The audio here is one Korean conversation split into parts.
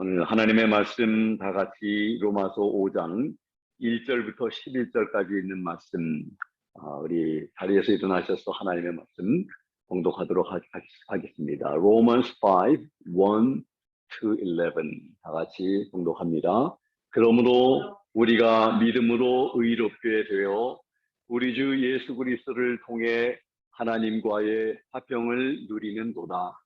오늘 하나님의 말씀 다 같이 로마서 5장 1절부터 11절까지 있는 말씀, 우리 자리에서 일어나셔서 하나님의 말씀 봉독하도록 하겠습니다. Romans 5, 1 to 11 다 같이 봉독합니다. 그러므로 우리가 믿음으로 의롭게 되어 우리 주 예수 그리스도를 통해 하나님과의 화평을 누리는도다.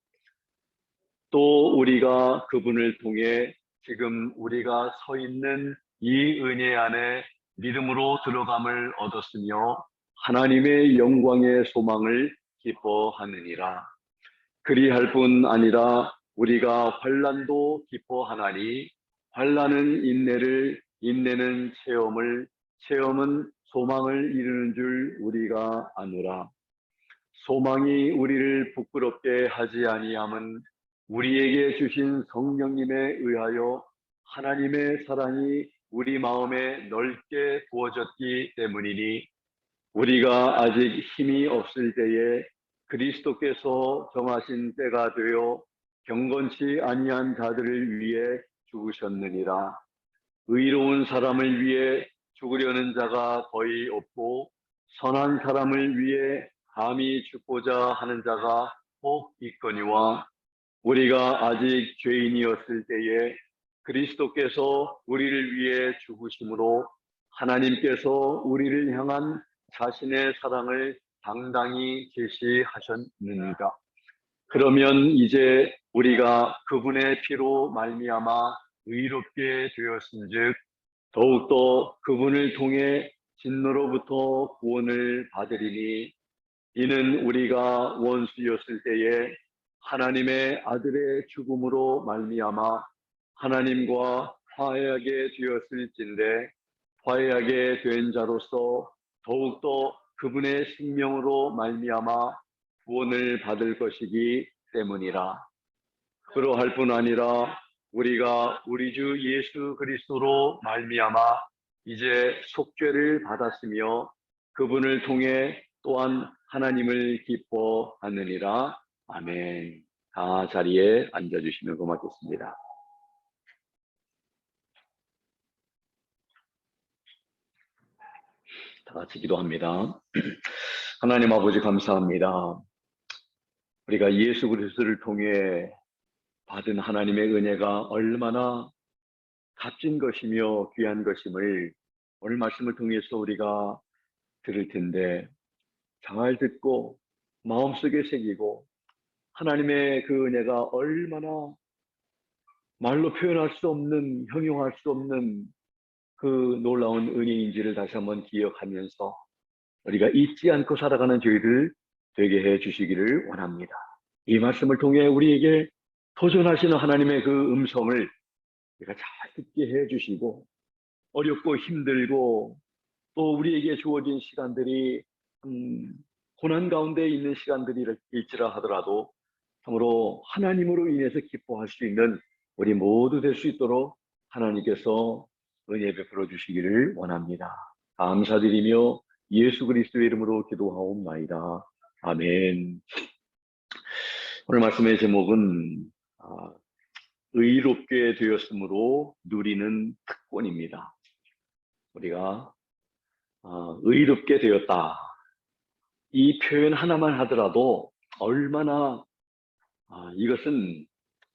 또 우리가 그분을 통해 지금 우리가 서 있는 이 은혜 안에 믿음으로 들어감을 얻었으며 하나님의 영광의 소망을 기뻐하느니라. 그리할 뿐 아니라 우리가 환난도 기뻐하나니 환난은 인내를, 인내는 체험을, 체험은 소망을 이루는 줄 우리가 아노라. 소망이 우리를 부끄럽게 하지 아니함은 우리에게 주신 성령님에 의하여 하나님의 사랑이 우리 마음에 넓게 부어졌기 때문이니, 우리가 아직 힘이 없을 때에 그리스도께서 정하신 때가 되어 경건치 아니한 자들을 위해 죽으셨느니라. 의로운 사람을 위해 죽으려는 자가 거의 없고 선한 사람을 위해 감히 죽고자 하는 자가 혹 있거니와, 우리가 아직 죄인이었을 때에 그리스도께서 우리를 위해 죽으심으로 하나님께서 우리를 향한 자신의 사랑을 당당히 계시하셨느니라. 그러면 이제 우리가 그분의 피로 말미암아 의롭게 되었은즉 더욱더 그분을 통해 진노로부터 구원을 받으리니, 이는 우리가 원수였을 때에 하나님의 아들의 죽음으로 말미암아 하나님과 화해하게 되었을진데, 화해하게 된 자로서 더욱더 그분의 생명으로 말미암아 구원을 받을 것이기 때문이라. 그러할 뿐 아니라 우리가 우리 주 예수 그리스도로 말미암아 이제 속죄를 받았으며 그분을 통해 또한 하나님을 기뻐하느니라. 아멘. 다 자리에 앉아주시면 고맙겠습니다. 다 같이 기도합니다. 하나님 아버지 감사합니다. 우리가 예수 그리스도를 통해 받은 하나님의 은혜가 얼마나 값진 것이며 귀한 것임을 오늘 말씀을 통해서 우리가 들을 텐데, 잘 듣고 마음속에 새기고 하나님의 그 은혜가 얼마나 말로 표현할 수 없는, 형용할 수 없는 그 놀라운 은혜인지를 다시 한번 기억하면서 우리가 잊지 않고 살아가는 저희들 되게 해 주시기를 원합니다. 이 말씀을 통해 우리에게 도전하시는 하나님의 그 음성을 우리가 잘 듣게 해 주시고, 어렵고 힘들고 또 우리에게 주어진 시간들이 고난 가운데 있는 시간들일지라 하더라도 참으로 하나님으로 인해서 기뻐할 수 있는 우리 모두 될 수 있도록 하나님께서 은혜 베풀어 주시기를 원합니다. 감사드리며 예수 그리스도의 이름으로 기도하옵나이다. 아멘. 오늘 말씀의 제목은 의롭게 되었으므로 누리는 특권입니다. 우리가 의롭게 되었다, 이 표현 하나만 하더라도 얼마나 이것은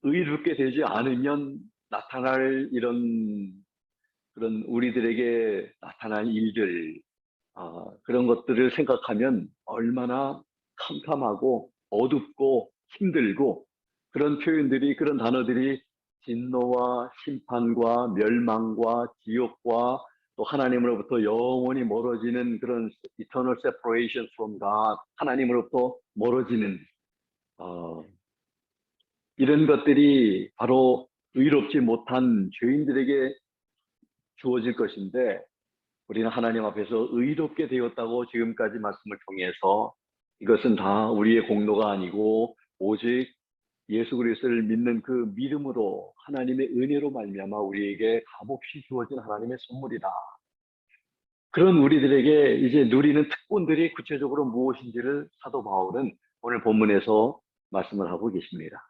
의롭게 되지 않으면 나타날 그런 우리들에게 나타날 일들, 그런 것들을 생각하면 얼마나 캄캄하고 어둡고 힘들고, 그런 표현들이, 그런 단어들이 진노와 심판과 멸망과 지옥과 또 하나님으로부터 영원히 멀어지는 그런 eternal separation from God, 하나님으로부터 멀어지는 이런 것들이 바로 의롭지 못한 죄인들에게 주어질 것인데, 우리는 하나님 앞에서 의롭게 되었다고 지금까지 말씀을 통해서, 이것은 다 우리의 공로가 아니고 오직 예수 그리스도를 믿는 그 믿음으로 하나님의 은혜로 말미암아 우리에게 값없이 주어진 하나님의 선물이다. 그런 우리들에게 이제 누리는 특권들이 구체적으로 무엇인지를 사도 바울은 오늘 본문에서 말씀을 하고 계십니다.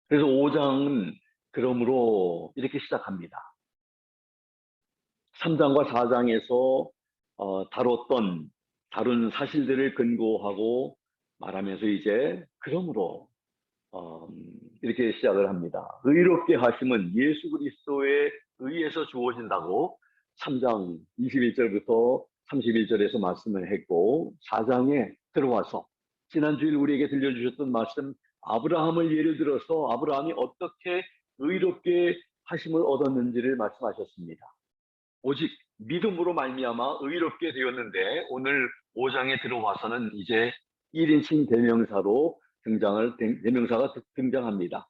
그래서 5장은 그러므로 이렇게 시작합니다. 3장과 4장에서 다룬 사실들을 근거하고 말하면서 이제 그러므로 이렇게 시작을 합니다. 의롭게 하심은 예수 그리스도에 의해서 주어진다고 3장 21절부터 31절에서 말씀을 했고, 4장에 들어와서 지난주일 우리에게 들려주셨던 말씀, 아브라함을 예를 들어서 아브라함이 어떻게 의롭게 하심을 얻었는지를 말씀하셨습니다. 오직 믿음으로 말미암아 의롭게 되었는데, 오늘 5장에 들어와서는 이제 1인칭 대명사가 등장합니다.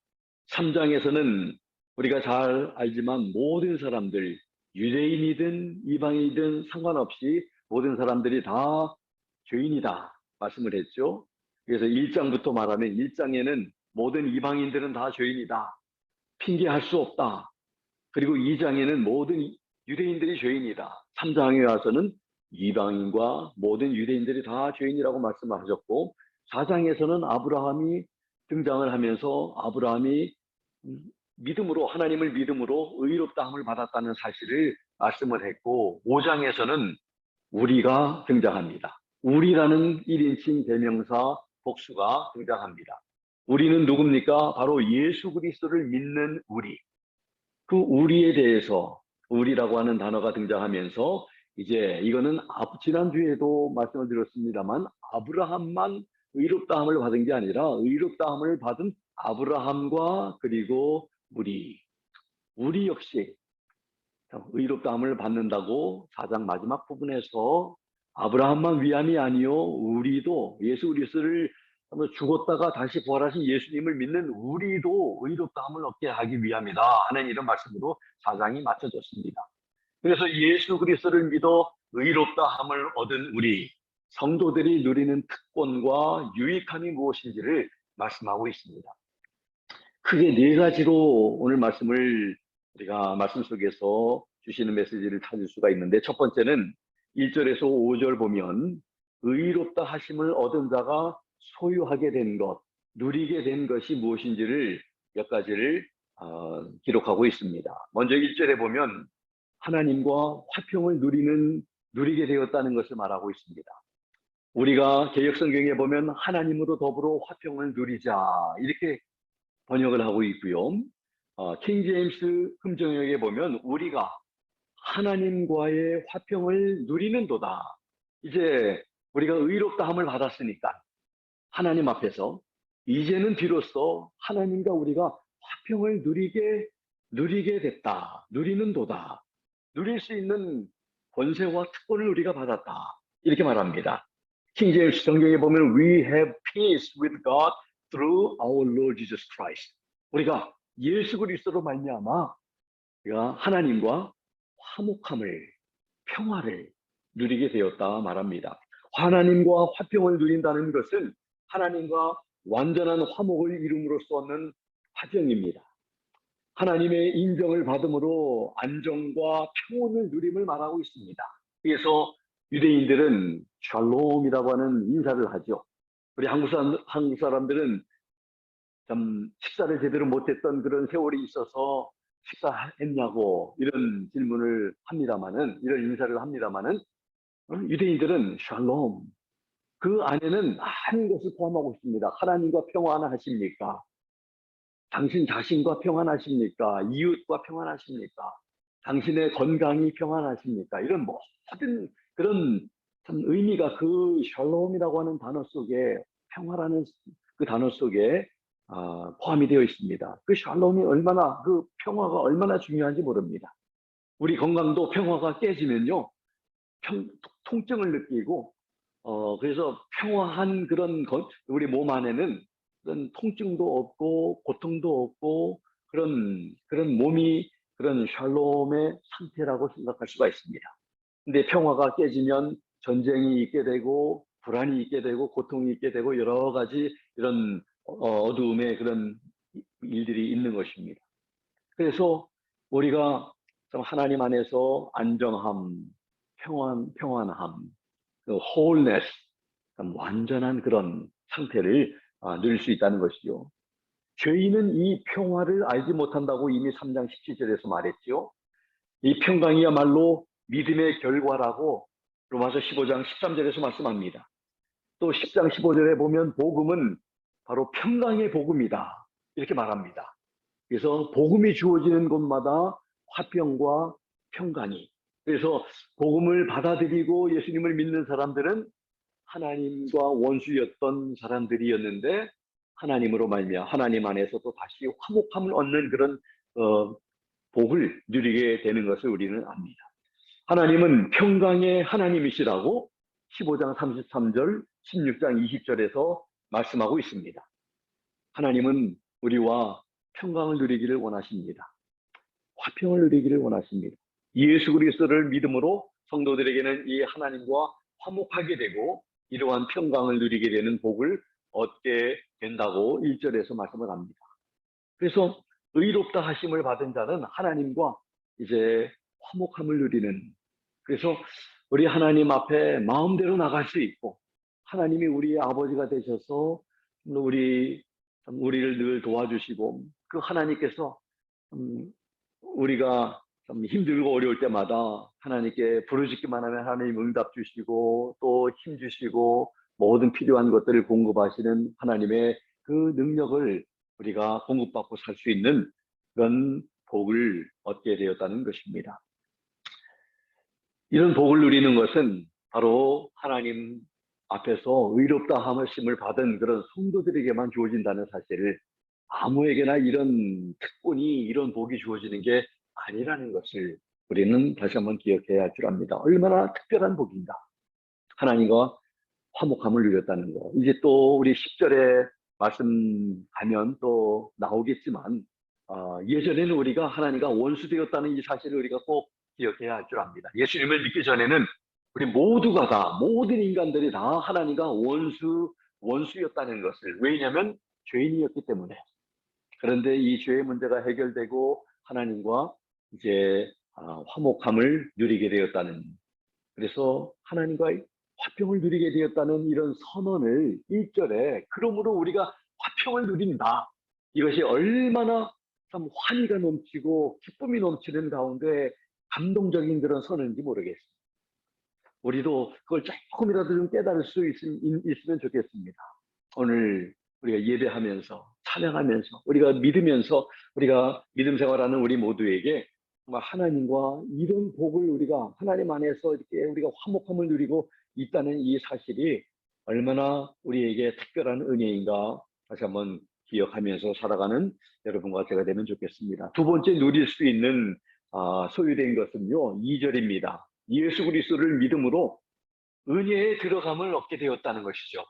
3장에서는 우리가 잘 알지만 모든 사람들, 유대인이든 이방인이든 상관없이 모든 사람들이 다 죄인이다 말씀을 했죠. 그래서 1장부터 말하면 1장에는 모든 이방인들은 다 죄인이다, 핑계할 수 없다. 그리고 2장에는 모든 유대인들이 죄인이다. 3장에 와서는 이방인과 모든 유대인들이 다 죄인이라고 말씀하셨고, 4장에서는 아브라함이 등장을 하면서 아브라함이 하나님을 믿음으로 의롭다함을 받았다는 사실을 말씀을 했고, 5장에서는 우리가 등장합니다. 우리라는 1인칭 대명사 복수가 등장합니다. 우리는 누굽니까? 바로 예수 그리스도를 믿는 우리. 그 우리에 대해서 우리라고 하는 단어가 등장하면서 이제 이거는 지난주에도 말씀을 드렸습니다만, 아브라함만 의롭다함을 받은 게 아니라 의롭다함을 받은 아브라함과 그리고 우리 역시 의롭다함을 받는다고 4장 마지막 부분에서 아브라함만 위함이 아니요 우리도 예수 그리스도를 죽었다가 다시 부활하신 예수님을 믿는 우리도 의롭다함을 얻게 하기 위함이다 하는 이런 말씀으로 4장이 맞춰졌습니다. 그래서 예수 그리스도를 믿어 의롭다함을 얻은 우리 성도들이 누리는 특권과 유익함이 무엇인지를 말씀하고 있습니다. 크게 네 가지로 오늘 우리가 말씀 속에서 주시는 메시지를 찾을 수가 있는데, 첫 번째는 1절에서 5절 보면 의롭다 하심을 얻은 자가 소유하게 된 것, 누리게 된 것이 무엇인지를 몇 가지를 기록하고 있습니다. 먼저 1절에 보면 하나님과 화평을 누리게 되었다는 것을 말하고 있습니다. 우리가 개역성경에 보면 하나님으로 더불어 화평을 누리자 이렇게 번역을 하고 있고요. 킹 제임스 금정역에 보면 우리가 하나님과의 화평을 누리는도다. 이제 우리가 의롭다함을 받았으니까 하나님 앞에서 이제는 비로소 하나님과 우리가 화평을 누리게 됐다. 누리는도다. 누릴 수 있는 권세와 특권을 우리가 받았다. 이렇게 말합니다. 킹 제임스 성경에 보면 We have peace with God through our Lord Jesus Christ. 우리가 예수 그리스도로 말미암아 우리가 하나님과 화목함을, 평화를 누리게 되었다 말합니다. 하나님과 화평을 누린다는 것은 하나님과 완전한 화목을 이룸으로써 얻는 화평입니다. 하나님의 인정을 받음으로 안정과 평온을 누림을 말하고 있습니다. 그래서 유대인들은 샬롬이라고 하는 인사를 하죠. 우리 한국 사람들은 참 식사를 제대로 못했던 그런 세월이 있어서 식사했냐고 이런 질문을 합니다마는, 이런 인사를 합니다마는, 유대인들은 샬롬, 그 안에는 많은 것을 포함하고 있습니다. 하나님과 평안하십니까? 당신 자신과 평안하십니까? 이웃과 평안하십니까? 당신의 건강이 평안하십니까? 이런 모든 그런 참 의미가 그 샬롬이라고 하는 단어 속에, 평화라는 그 단어 속에 포함이 되어 있습니다. 그 샬롬이 그 평화가 얼마나 중요한지 모릅니다. 우리 건강도 평화가 깨지면요, 통증을 느끼고, 그래서 평화한 우리 몸 안에는 그런 통증도 없고, 고통도 없고, 그런 몸이 그런 샬롬의 상태라고 생각할 수가 있습니다. 근데 평화가 깨지면 전쟁이 있게 되고, 불안이 있게 되고, 고통이 있게 되고, 여러 가지 이런 어두움의 그런 일들이 있는 것입니다. 그래서 우리가 하나님 안에서 안정함, 평안함, wholeness, 완전한 그런 상태를 누릴 수 있다는 것이죠. 죄인은 이 평화를 알지 못한다고 이미 3장 17절에서 말했지요. 이 평강이야말로 믿음의 결과라고 로마서 15장 13절에서 말씀합니다. 또 10장 15절에 보면 복음은 바로 평강의 복음이다, 이렇게 말합니다. 그래서 복음이 주어지는 곳마다 화평과 평강이, 그래서 복음을 받아들이고 예수님을 믿는 사람들은 하나님과 원수였던 사람들이었는데 하나님으로 말미암아 하나님 안에서 또 다시 화목함을 얻는 그런 복을 누리게 되는 것을 우리는 압니다. 하나님은 평강의 하나님이시라고 15장 33절, 16장 20절에서 말씀하고 있습니다. 하나님은 우리와 평강을 누리기를 원하십니다. 화평을 누리기를 원하십니다. 예수 그리스도를 믿음으로 성도들에게는 이 하나님과 화목하게 되고 이러한 평강을 누리게 되는 복을 얻게 된다고 1절에서 말씀을 합니다. 그래서 의롭다 하심을 받은 자는 하나님과 이제 화목함을 누리는, 그래서 우리 하나님 앞에 마음대로 나갈 수 있고 하나님이 우리의 아버지가 되셔서 우리를 늘 도와주시고 그 하나님께서 우리가 좀 힘들고 어려울 때마다 하나님께 부르짖기만 하면 하나님 응답 주시고 또 힘 주시고 모든 필요한 것들을 공급하시는 하나님의 그 능력을 우리가 공급받고 살 수 있는 그런 복을 얻게 되었다는 것입니다. 이런 복을 누리는 것은 바로 하나님 앞에서 의롭다 하심을 받은 그런 성도들에게만 주어진다는 사실을, 아무에게나 이런 특권이, 이런 복이 주어지는 게 아니라는 것을 우리는 다시 한번 기억해야 할 줄 압니다. 얼마나 특별한 복인가. 하나님과 화목함을 누렸다는 거. 이제 또 우리 10절에 말씀하면 또 나오겠지만 예전에는 우리가 하나님과 원수되었다는 이 사실을 우리가 꼭 기억해야 할 줄 압니다. 예수님을 믿기 전에는 우리 모두가 다, 모든 인간들이 다 하나님과 원수였다는 것을, 왜냐하면 죄인이었기 때문에. 그런데 이 죄의 문제가 해결되고 하나님과 이제 화목함을 누리게 되었다는, 그래서 하나님과 화평을 누리게 되었다는 이런 선언을 1절에, 그러므로 우리가 화평을 누린다, 이것이 얼마나 참 환희가 넘치고 기쁨이 넘치는 가운데 감동적인 그런 선언인지 모르겠습니다. 우리도 그걸 조금이라도 좀 깨달을 수 있으면 좋겠습니다. 오늘 우리가 예배하면서 찬양하면서 우리가 믿으면서 우리가 믿음 생활하는 우리 모두에게 정말 하나님과 이런 복을 우리가 하나님 안에서 이렇게 우리가 화목함을 누리고 있다는 이 사실이 얼마나 우리에게 특별한 은혜인가 다시 한번 기억하면서 살아가는 여러분과 제가 되면 좋겠습니다. 두 번째 누릴 수 있는 소유된 것은요, 2절입니다. 예수 그리스도를 믿음으로 은혜에 들어감을 얻게 되었다는 것이죠.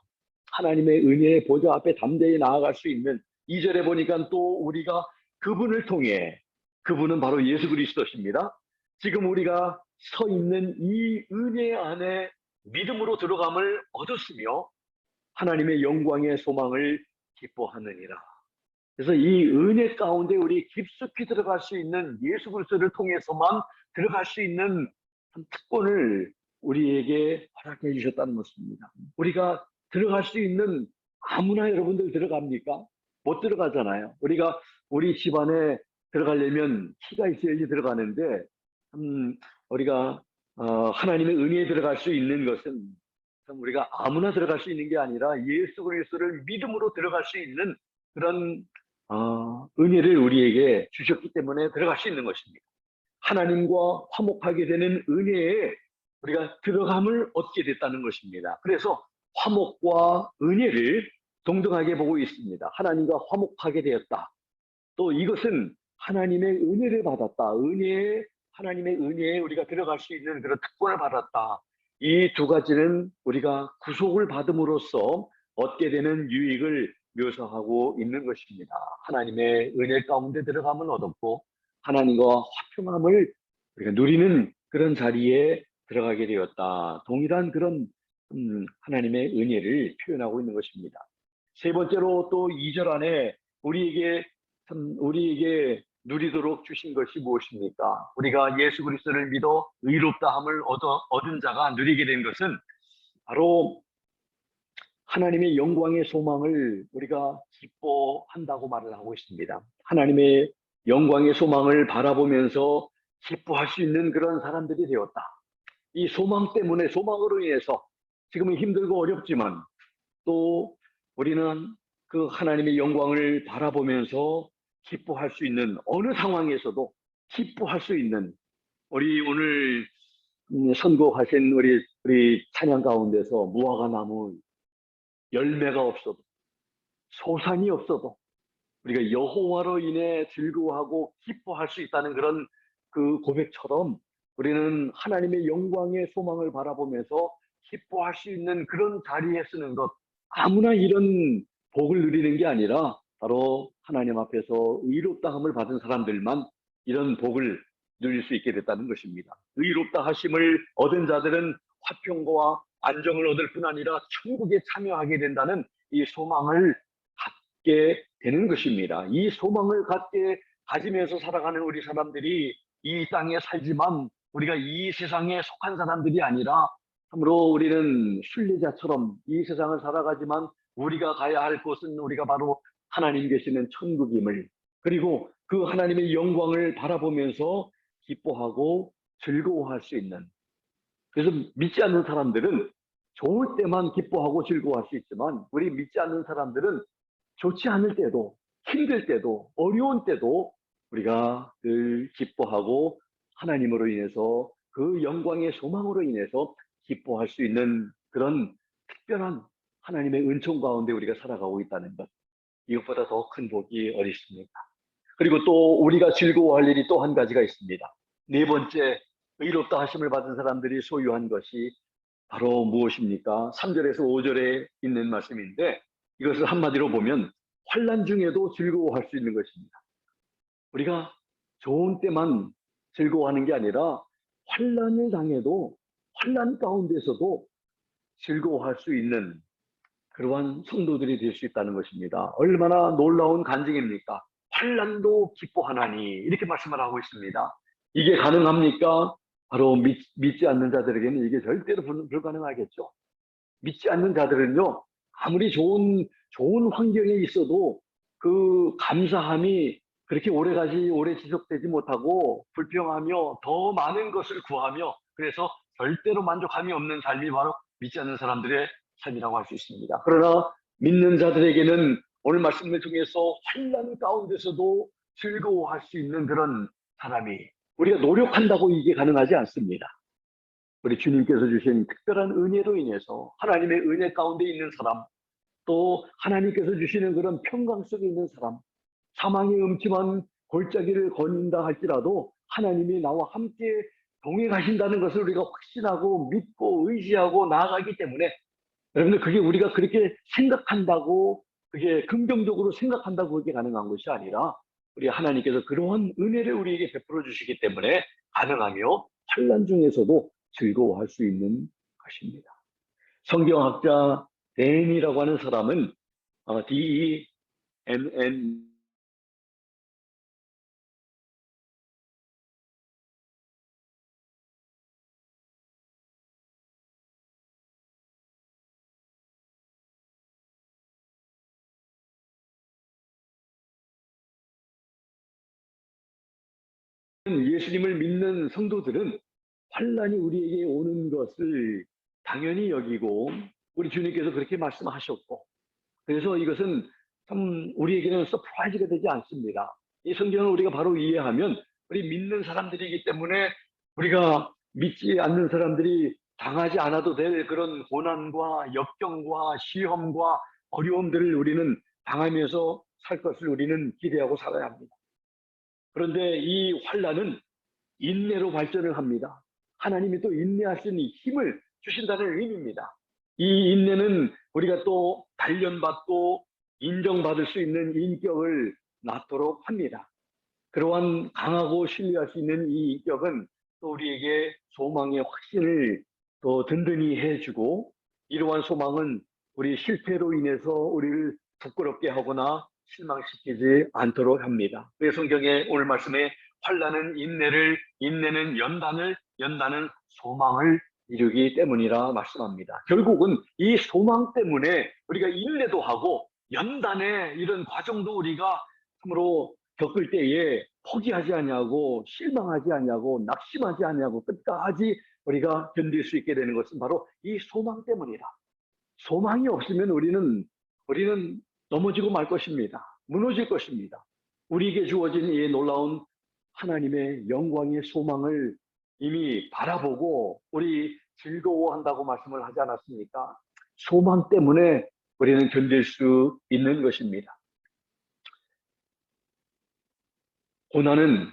하나님의 은혜의 보좌 앞에 담대히 나아갈 수 있는, 2절에 보니까 또 우리가 그분을 통해, 그분은 바로 예수 그리스도십니다. 지금 우리가 서 있는 이 은혜 안에 믿음으로 들어감을 얻었으며 하나님의 영광의 소망을 기뻐하느니라. 그래서 이 은혜 가운데 우리 깊숙이 들어갈 수 있는, 예수 그리스도를 통해서만 들어갈 수 있는 특권을 우리에게 허락해 주셨다는 것입니다. 우리가 들어갈 수 있는, 아무나 여러분들 들어갑니까? 못 들어가잖아요. 우리가 우리 집안에 들어가려면 키가 있어야지 들어가는데 우리가 하나님의 은혜에 들어갈 수 있는 것은 우리가 아무나 들어갈 수 있는 게 아니라 예수 그리스도를 믿음으로 들어갈 수 있는 그런 은혜를 우리에게 주셨기 때문에 들어갈 수 있는 것입니다. 하나님과 화목하게 되는 은혜에 우리가 들어감을 얻게 됐다는 것입니다. 그래서 화목과 은혜를 동등하게 보고 있습니다. 하나님과 화목하게 되었다. 또 이것은 하나님의 은혜를 받았다. 하나님의 은혜에 우리가 들어갈 수 있는 그런 특권을 받았다. 이 두 가지는 우리가 구속을 받음으로써 얻게 되는 유익을 묘사하고 있는 것입니다. 하나님의 은혜 가운데 들어감을 얻었고 하나님과 화평함을 우리가 누리는 그런 자리에 들어가게 되었다. 동일한 그런 하나님의 은혜를 표현하고 있는 것입니다. 세 번째로 또 2절 안에 우리에게 누리도록 주신 것이 무엇입니까? 우리가 예수 그리스도를 믿어 의롭다함을 얻은 자가 누리게 된 것은 바로 하나님의 영광의 소망을 우리가 기뻐한다고 말을 하고 있습니다. 하나님의 영광의 소망을 바라보면서 기뻐할 수 있는 그런 사람들이 되었다. 이 소망 때문에, 소망으로 인해서 지금은 힘들고 어렵지만 또 우리는 그 하나님의 영광을 바라보면서 기뻐할 수 있는, 어느 상황에서도 기뻐할 수 있는, 우리 오늘 선곡하신 우리 찬양 가운데서 무화과 나무 열매가 없어도, 소산이 없어도 우리가 여호와로 인해 즐거워하고 기뻐할 수 있다는 그런 그 고백처럼, 우리는 하나님의 영광의 소망을 바라보면서 기뻐할 수 있는 그런 자리에 쓰는 것, 아무나 이런 복을 누리는 게 아니라 바로 하나님 앞에서 의롭다함을 받은 사람들만 이런 복을 누릴 수 있게 됐다는 것입니다. 의롭다 하심을 얻은 자들은 화평과 안정을 얻을 뿐 아니라 천국에 참여하게 된다는 이 소망을 갖게 되는 것입니다. 이 소망을 가지면서 살아가는 우리 사람들이 이 땅에 살지만 우리가 이 세상에 속한 사람들이 아니라, 참으로 우리는 순례자처럼 이 세상을 살아가지만 우리가 가야 할 곳은 우리가 바로 하나님 계시는 천국임을, 그리고 그 하나님의 영광을 바라보면서 기뻐하고 즐거워할 수 있는, 그래서 믿지 않는 사람들은 좋을 때만 기뻐하고 즐거워할 수 있지만, 우리 믿지 않는 사람들은 좋지 않을 때도, 힘들 때도, 어려운 때도 우리가 늘 기뻐하고 하나님으로 인해서, 그 영광의 소망으로 인해서 기뻐할 수 있는 그런 특별한 하나님의 은총 가운데 우리가 살아가고 있다는 것, 이것보다 더 큰 복이 어디 있습니까? 그리고 또 우리가 즐거워할 일이 또 한 가지가 있습니다. 네 번째, 의롭다 하심을 받은 사람들이 소유한 것이 바로 무엇입니까? 3절에서 5절에 있는 말씀인데, 이것을 한마디로 보면 환난 중에도 즐거워할 수 있는 것입니다. 우리가 좋은 때만 즐거워하는 게 아니라 환난을 당해도, 환난 가운데서도 즐거워할 수 있는 그러한 성도들이 될 수 있다는 것입니다. 얼마나 놀라운 간증입니까? 환난도 기뻐하나니, 이렇게 말씀을 하고 있습니다. 이게 가능합니까? 바로 믿지 않는 자들에게는 이게 절대로 불가능하겠죠. 믿지 않는 자들은요, 아무리 좋은 환경에 있어도 그 감사함이 그렇게 오래 지속되지 못하고 불평하며 더 많은 것을 구하며, 그래서 절대로 만족함이 없는 삶이 바로 믿지 않는 사람들의 삶이라고 할 수 있습니다. 그러나 믿는 자들에게는 오늘 말씀을 통해서 환난 가운데서도 즐거워할 수 있는 그런 사람이, 우리가 노력한다고 이게 가능하지 않습니다. 우리 주님께서 주신 특별한 은혜로 인해서 하나님의 은혜 가운데 있는 사람, 또 하나님께서 주시는 그런 평강 속에 있는 사람, 사망의 음침한 골짜기를 거닌다 할지라도 하나님이 나와 함께 동행하신다는 것을 우리가 확신하고 믿고 의지하고 나아가기 때문에, 여러분들, 그게 우리가 그렇게 생각한다고, 그게 긍정적으로 생각한다고 그게 가능한 것이 아니라, 우리 하나님께서 그러한 은혜를 우리에게 베풀어 주시기 때문에 가능하며, 환난 중에서도 즐거워할 수 있는 것입니다. 성경학자 댄이라고 하는 사람은 DENN 예수님을 믿는 성도들은 환난이 우리에게 오는 것을 당연히 여기고, 우리 주님께서 그렇게 말씀하셨고, 그래서 이것은 참 우리에게는 서프라이즈가 되지 않습니다. 이 성경을 우리가 바로 이해하면, 우리 믿는 사람들이기 때문에 우리가 믿지 않는 사람들이 당하지 않아도 될 그런 고난과 역경과 시험과 어려움들을 우리는 당하면서 살 것을 우리는 기대하고 살아야 합니다. 그런데 이 환난은 인내로 발전을 합니다. 하나님이 또 인내할 수 있는 힘을 주신다는 의미입니다. 이 인내는 우리가 또 단련받고 인정받을 수 있는 인격을 낳도록 합니다. 그러한 강하고 신뢰할 수 있는 이 인격은 또 우리에게 소망의 확신을 더 든든히 해주고, 이러한 소망은 우리 실패로 인해서 우리를 부끄럽게 하거나 실망시키지 않도록 합니다. 그래서 성경의 오늘 말씀에 환난은 인내를, 인내는 연단을, 연단은 소망을 이루기 때문이라 말씀합니다. 결국은 이 소망 때문에 우리가 인내도 하고 연단의 이런 과정도 우리가 참으로 겪을 때에 포기하지 아니하고 실망하지 아니하고 낙심하지 아니하고 끝까지 우리가 견딜 수 있게 되는 것은 바로 이 소망 때문이다. 소망이 없으면 우리는 넘어지고 말 것입니다. 무너질 것입니다. 우리에게 주어진 이 놀라운 하나님의 영광의 소망을 이미 바라보고 우리 즐거워한다고 말씀을 하지 않았습니까? 소망 때문에 우리는 견딜 수 있는 것입니다. 고난은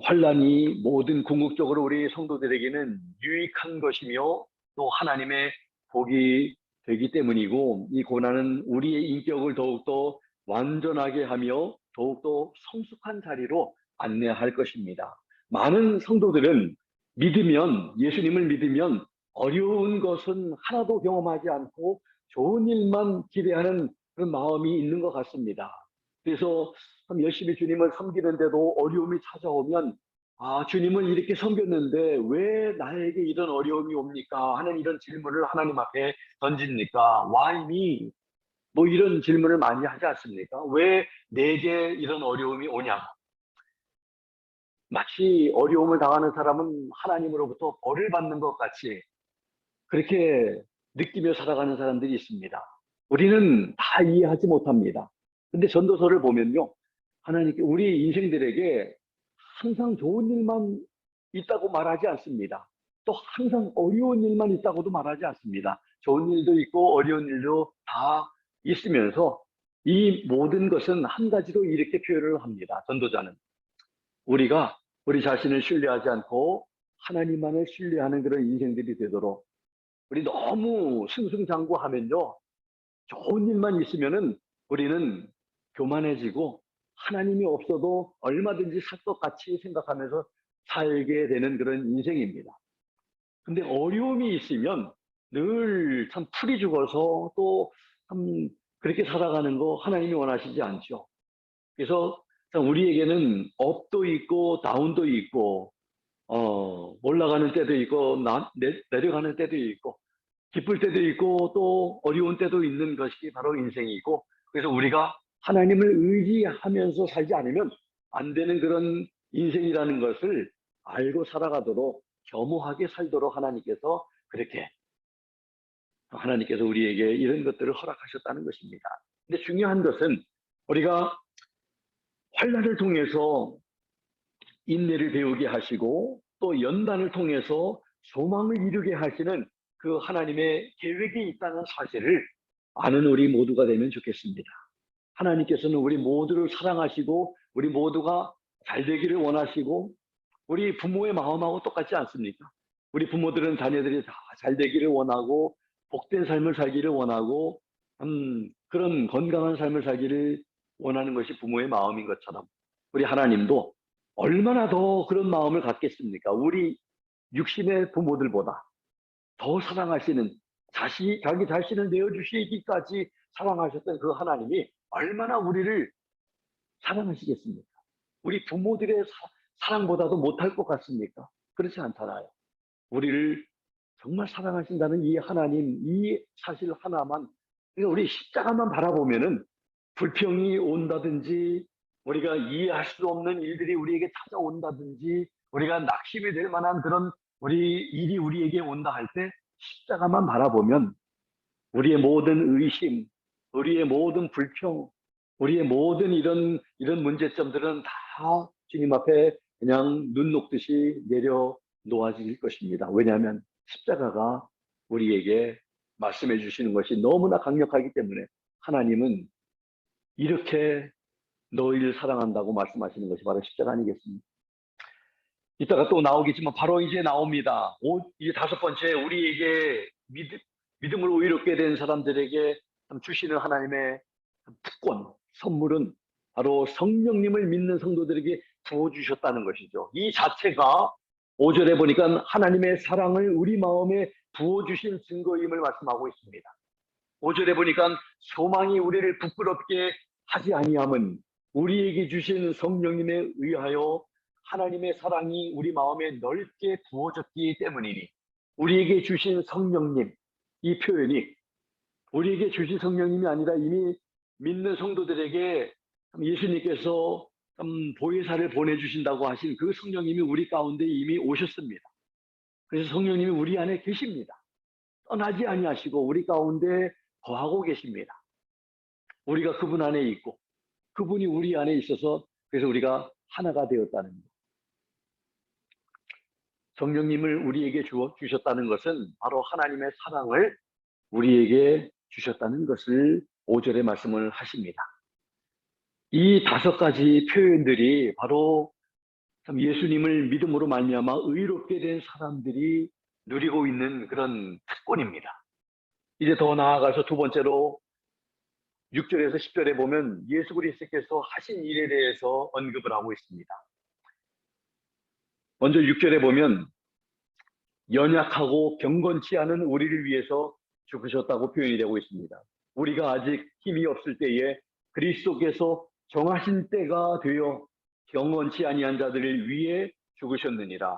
환란이 모든 궁극적으로 우리 성도들에게는 유익한 것이며 또 하나님의 복이 되기 때문이고, 이 고난은 우리의 인격을 더욱더 완전하게 하며 더욱더 성숙한 자리로 안내할 것입니다. 많은 성도들은 예수님을 믿으면 어려운 것은 하나도 경험하지 않고 좋은 일만 기대하는 그런 마음이 있는 것 같습니다. 그래서 열심히 주님을 섬기는데도 어려움이 찾아오면, 주님을 이렇게 섬겼는데 왜 나에게 이런 어려움이 옵니까? 하는 이런 질문을 하나님 앞에 던집니까? Why me? 뭐 이런 질문을 많이 하지 않습니까? 왜 내게 이런 어려움이 오냐고. 마치 어려움을 당하는 사람은 하나님으로부터 벌을 받는 것 같이 그렇게 느끼며 살아가는 사람들이 있습니다. 우리는 다 이해하지 못합니다. 근데 전도서를 보면요, 하나님께 우리 인생들에게 항상 좋은 일만 있다고 말하지 않습니다. 또 항상 어려운 일만 있다고도 말하지 않습니다. 좋은 일도 있고 어려운 일도 다 있으면서 이 모든 것은 한 가지로 이렇게 표현을 합니다. 전도자는 우리가 우리 자신을 신뢰하지 않고 하나님만을 신뢰하는 그런 인생들이 되도록, 우리 너무 승승장구하면요, 좋은 일만 있으면은 우리는 교만해지고 하나님이 없어도 얼마든지 살 것 같이 생각하면서 살게 되는 그런 인생입니다. 근데 어려움이 있으면 늘 참 풀이 죽어서 또 참 그렇게 살아가는 거 하나님이 원하시지 않죠. 그래서 우리에게는 업도 있고 다운도 있고 올라가는 때도 있고 내려가는 때도 있고 기쁠 때도 있고 또 어려운 때도 있는 것이 바로 인생이고, 그래서 우리가 하나님을 의지하면서 살지 않으면 안 되는 그런 인생이라는 것을 알고 살아가도록, 겸허하게 살도록 하나님께서 우리에게 이런 것들을 허락하셨다는 것입니다. 근데 중요한 것은 우리가 환난을 통해서 인내를 배우게 하시고 또 연단을 통해서 소망을 이루게 하시는 그 하나님의 계획이 있다는 사실을 아는 우리 모두가 되면 좋겠습니다. 하나님께서는 우리 모두를 사랑하시고 우리 모두가 잘 되기를 원하시고, 우리 부모의 마음하고 똑같지 않습니까? 우리 부모들은 자녀들이 다 잘 되기를 원하고 복된 삶을 살기를 원하고 그런 건강한 삶을 살기를 원하는 것이 부모의 마음인 것처럼, 우리 하나님도 얼마나 더 그런 마음을 갖겠습니까? 우리 육신의 부모들보다 더 사랑하시는, 자기 자신을 내어주시기까지 사랑하셨던 그 하나님이 얼마나 우리를 사랑하시겠습니까? 우리 부모들의 사랑보다도 못할 것 같습니까? 그렇지 않잖아요. 우리를 정말 사랑하신다는 이 하나님, 이 사실 하나만, 그러니까 우리 십자가만 바라보면은 불평이 온다든지 우리가 이해할 수 없는 일들이 우리에게 찾아온다든지 우리가 낙심이 될 만한 그런 일이 우리에게 온다 할 때 십자가만 바라보면 우리의 모든 의심, 우리의 모든 불평, 우리의 모든 이런 문제점들은 다 주님 앞에 그냥 눈 녹듯이 내려 놓아질 것입니다. 왜냐하면 십자가가 우리에게 말씀해 주시는 것이 너무나 강력하기 때문에, 하나님은 이렇게 너희를 사랑한다고 말씀하시는 것이 바로 십자가 아니겠습니까? 이따가 또 나오겠지만 바로 이제 나옵니다. 이제 다섯 번째, 우리에게 믿음을 의롭게 된 사람들에게 주시는 하나님의 특권, 선물은 바로 성령님을 믿는 성도들에게 부어주셨다는 것이죠. 이 자체가 5절에 보니까 하나님의 사랑을 우리 마음에 부어주신 증거임을 말씀하고 있습니다. 5절에 보니까 소망이 우리를 부끄럽게 하지 아니함은 우리에게 주신 성령님에 의하여 하나님의 사랑이 우리 마음에 넓게 부어졌기 때문이니 우리에게 주신 성령님, 이 표현이 우리에게 주신 성령님이 아니라 이미 믿는 성도들에게 예수님께서 보혜사를 보내주신다고 하신 그 성령님이 우리 가운데 이미 오셨습니다. 그래서 성령님이 우리 안에 계십니다. 떠나지 아니하시고 우리 가운데 거하고 계십니다. 우리가 그분 안에 있고 그분이 우리 안에 있어서 그래서 우리가 하나가 되었다는 것. 성령님을 우리에게 주셨다는 것은 바로 하나님의 사랑을 우리에게 주셨다는 것을 5절에 말씀을 하십니다. 이 5가지 표현들이 바로 참 예수님을 믿음으로 말미암아 의롭게 된 사람들이 누리고 있는 그런 특권입니다. 이제 더 나아가서 두 번째로 6절에서 10절에 보면 예수 그리스도께서 하신 일에 대해서 언급을 하고 있습니다. 먼저 6절에 보면 연약하고 경건치 않은 우리를 위해서 죽으셨다고 표현이 되고 있습니다. 우리가 아직 힘이 없을 때에 그리스도께서 정하신 때가 되어 경건치 아니한 자들을 위해 죽으셨느니라.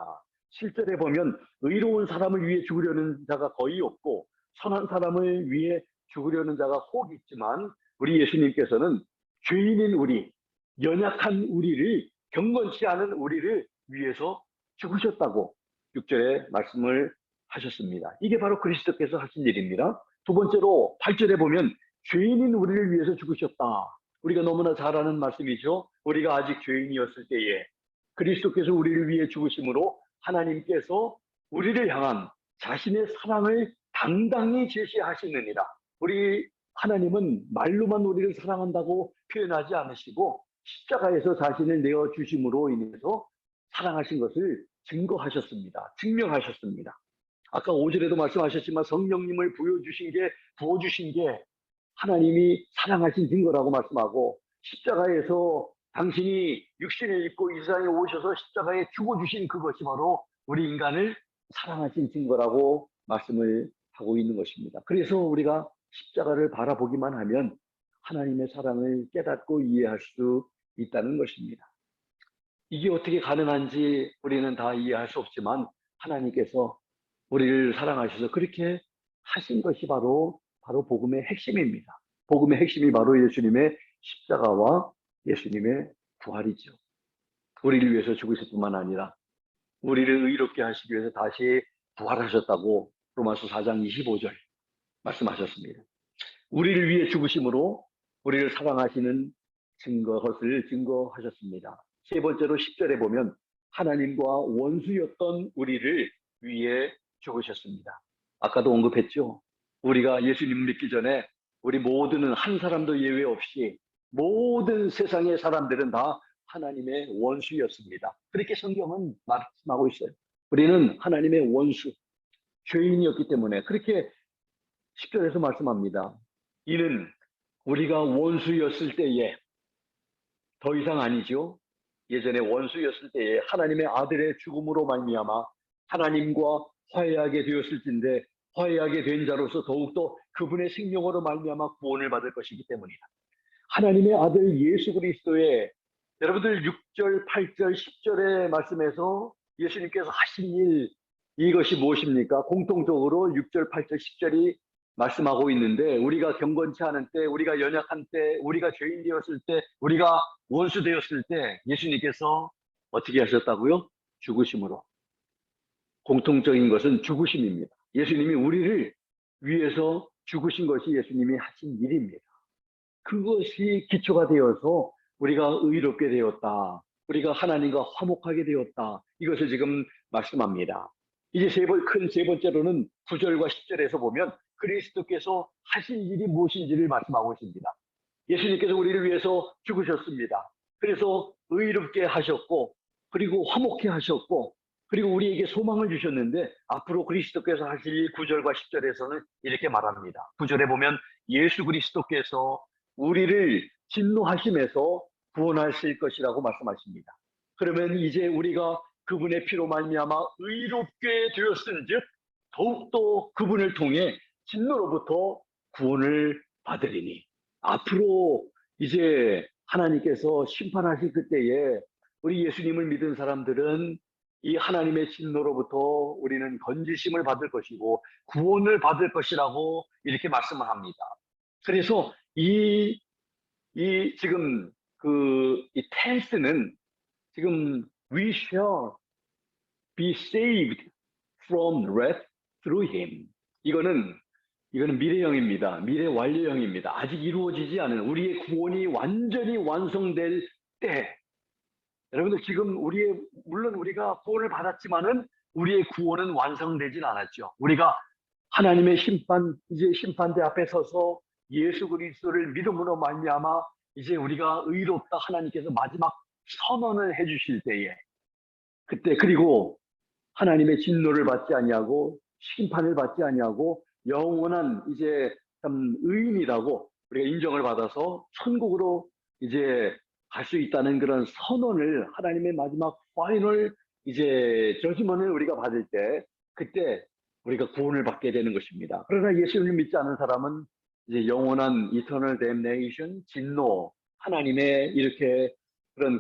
7절에 보면 의로운 사람을 위해 죽으려는 자가 거의 없고 선한 사람을 위해 죽으려는 자가 혹 있지만 우리 예수님께서는 죄인인 우리, 연약한 우리를, 경건치 않은 우리를 위해서 죽으셨다고 6절에 말씀을 하셨습니다. 이게 바로 그리스도께서 하신 일입니다. 두 번째로 8절에 보면 죄인인 우리를 위해서 죽으셨다. 우리가 너무나 잘 아는 말씀이죠. 우리가 아직 죄인이었을 때에 그리스도께서 우리를 위해 죽으심으로 하나님께서 우리를 향한 자신의 사랑을 당당히 제시하시느니라. 우리 하나님은 말로만 우리를 사랑한다고 표현하지 않으시고 십자가에서 자신을 내어주심으로 인해서 사랑하신 것을 증거하셨습니다. 증명하셨습니다. 아까 5절에도 말씀하셨지만 성령님을 부어주신 게 하나님이 사랑하신 증거라고 말씀하고 십자가에서 당신이 육신을 입고 이 세상에 오셔서 십자가에 죽어주신 그것이 바로 우리 인간을 사랑하신 증거라고 말씀을 하고 있는 것입니다. 그래서 우리가 십자가를 바라보기만 하면 하나님의 사랑을 깨닫고 이해할 수 있다는 것입니다. 이게 어떻게 가능한지 우리는 다 이해할 수 없지만 하나님께서 우리를 사랑하셔서 그렇게 하신 것이 바로 복음의 핵심입니다. 복음의 핵심이 바로 예수님의 십자가와 예수님의 부활이죠. 우리를 위해서 죽으실 뿐만 아니라 우리를 의롭게 하시기 위해서 다시 부활하셨다고 로마서 4장 25절 말씀하셨습니다. 우리를 위해 죽으심으로 우리를 사랑하시는 것을 증거하셨습니다. 세 번째로 10절에 보면 하나님과 원수였던 우리를 위해 죽으셨습니다. 아까도 언급했죠. 우리가 예수님 믿기 전에 우리 모두는 한 사람도 예외 없이 모든 세상의 사람들은 다 하나님의 원수였습니다. 그렇게 성경은 말씀하고 있어요. 우리는 하나님의 원수, 죄인이었기 때문에 그렇게 10절에서 말씀합니다. 이는 우리가 원수였을 때에 더 이상 아니죠. 예전에 원수였을 때에 하나님의 아들의 죽음으로 말미암아 하나님과 화해하게 되었을진데 화해하게 된 자로서 더욱더 그분의 생명으로 말미암아 구원을 받을 것이기 때문이다. 하나님의 아들 예수 그리스도의 여러분들 6절, 8절, 10절의 말씀에서 예수님께서 하신 일 이것이 무엇입니까? 공통적으로 6절, 8절, 10절이 말씀하고 있는데 우리가 경건치 않은 때, 우리가 연약한 때, 우리가 죄인 되었을 때, 우리가 원수 되었을 때 예수님께서 어떻게 하셨다고요? 죽으심으로. 공통적인 것은 죽으심입니다. 예수님이 우리를 위해서 죽으신 것이 예수님이 하신 일입니다. 그것이 기초가 되어서 우리가 의롭게 되었다. 우리가 하나님과 화목하게 되었다. 이것을 지금 말씀합니다. 이제 큰 세 번째로는 9절과 10절에서 보면 그리스도께서 하신 일이 무엇인지를 말씀하고 있습니다. 예수님께서 우리를 위해서 죽으셨습니다. 그래서 의롭게 하셨고 그리고 화목케 하셨고 그리고 우리에게 소망을 주셨는데 앞으로 그리스도께서 하실 9절과 10절에서는 이렇게 말합니다. 9절에 보면 예수 그리스도께서 우리를 진노하심에서 구원하실 것이라고 말씀하십니다. 그러면 이제 우리가 그분의 피로 말미암아 의롭게 되었은즉 더욱더 그분을 통해 진노로부터 구원을 받으리니 앞으로 이제 하나님께서 심판하실 그때에 우리 예수님을 믿은 사람들은 이 하나님의 진노로부터 우리는 건지심을 받을 것이고 구원을 받을 것이라고 이렇게 말씀을 합니다. 그래서 지금 이 tense는 지금 we shall be saved from wrath through him. 이거는 미래형입니다. 미래 완료형입니다. 아직 이루어지지 않은 우리의 구원이 완전히 완성될 때, 여러분들 지금 물론 우리가 구원을 받았지만은 우리의 구원은 완성되진 않았죠. 우리가 하나님의 이제 심판대 앞에 서서 예수 그리스도를 믿음으로 말미암아 이제 우리가 의롭다 하나님께서 마지막 선언을 해주실 때에, 그때 그리고 하나님의 진노를 받지 아니하고 심판을 받지 아니하고 영원한 이제 참 의인이라고 우리가 인정을 받아서 천국으로 이제 갈 수 있다는 그런 선언을 하나님의 마지막 파이널 이제 저지먼을 우리가 받을 때, 그때 우리가 구원을 받게 되는 것입니다. 그러나 예수님을 믿지 않은 사람은 이제 영원한 이터널 댐네이션, 진노, 하나님의 이렇게 그런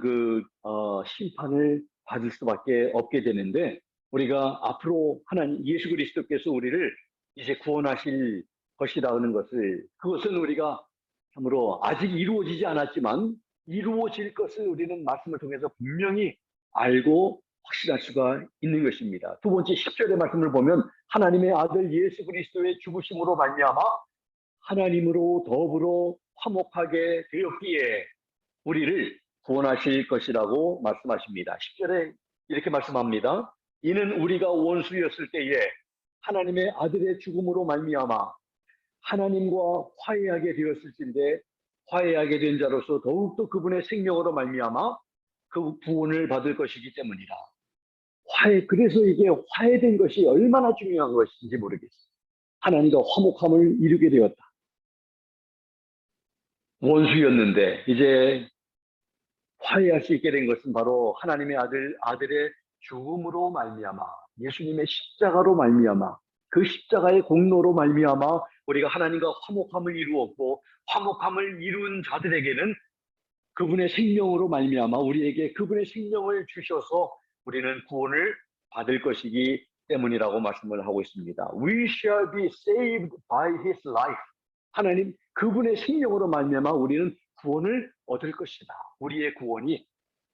심판을 받을 수밖에 없게 되는데, 우리가 앞으로 하나님 예수 그리스도께서 우리를 이제 구원하실 것이라는 것을, 그것은 우리가 참으로 아직 이루어지지 않았지만 이루어질 것을 우리는 말씀을 통해서 분명히 알고 확신할 수가 있는 것입니다. 두 번째 10절의 말씀을 보면 하나님의 아들 예수 그리스도의 죽으심으로 말미암아 하나님으로 더불어 화목하게 되었기에 우리를 구원하실 것이라고 말씀하십니다. 10절에 이렇게 말씀합니다. 이는 우리가 원수였을 때에 하나님의 아들의 죽음으로 말미암아 하나님과 화해하게 되었을진데 화해하게 된 자로서 더욱더 그분의 생명으로 말미암아 그 구원을 받을 것이기 때문이라. 그래서 이게 화해된 것이 얼마나 중요한 것인지 모르겠어요. 하나님과 화목함을 이루게 되었다. 원수였는데 이제 화해할 수 있게 된 것은 바로 하나님의 아들의 죽음으로 말미암아, 예수님의 십자가로 말미암아, 그 십자가의 공로로 말미암아 우리가 하나님과 화목함을 이루었고, 화목함을 이룬 자들에게는 그분의 생명으로 말미암아 우리에게 그분의 생명을 주셔서 우리는 구원을 받을 것이기 때문이라고 말씀을 하고 있습니다. We shall be saved by his life. 하나님 그분의 생명으로 말미암아 우리는 구원을 얻을 것이다. 우리의 구원이